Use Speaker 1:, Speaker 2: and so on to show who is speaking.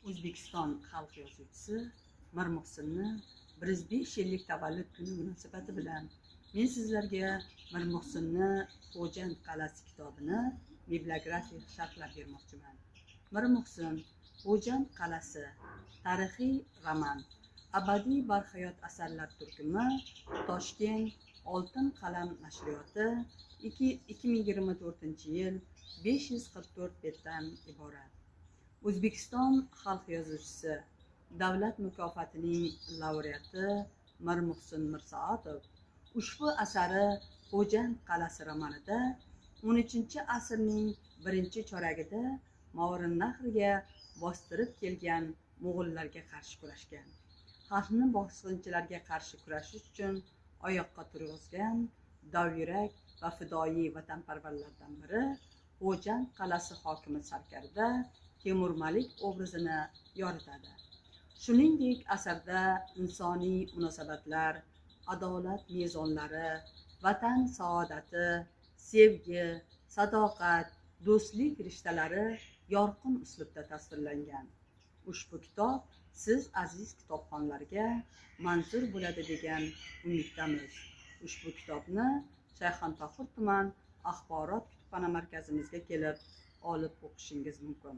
Speaker 1: O'zbekiston xalq yozuvchisi Mir Muhsinni 105 yillik tavallud kuni munosabati bilan men sizlarga Mir Muhsinni Xo'jand qal'asi kitobini bibliografik sharhlab bermoqchiman. Mir Muhsin Xo'jand qal'asi tarixiy roman, abadiy barhayot asarlar turkumi, Toshkent Oltin qalam nashriyoti, 2024-yil 544 betdan iborat. O'zbekiston xalq yozuvchisi, davlat mukofotining laureati Mir Muhsin Mirsaatov ushbu asari Xo'jand qal'asi romanida 13-asrning birinchi choragida Movarounnahrga bostirib kelgan mo'g'ullarga qarshi kurashgan, xalqni bosqinchilarga qarshi kurashish uchun oyoqqa turg'izgan dovyurak va fidoyi vatanparvarlardan biri Xo'jand qal'asi hokimi sarkarda Temur Malik obrazini yoritadi. Shuningdek, asarda insoniy munosabatlar, adolat mezonlari, vatan saodati, sevgi, sadoqat, do'stlik rishtalari yorqin uslubda tasvirlangan. Ushbu kitob siz aziz kitobxonlarga manzur bo'ladi degan umiddamiz. Ushbu kitobni Shayxontohur tuman axborot kutubxona markazimizga kelib olib o'qishingiz mumkin.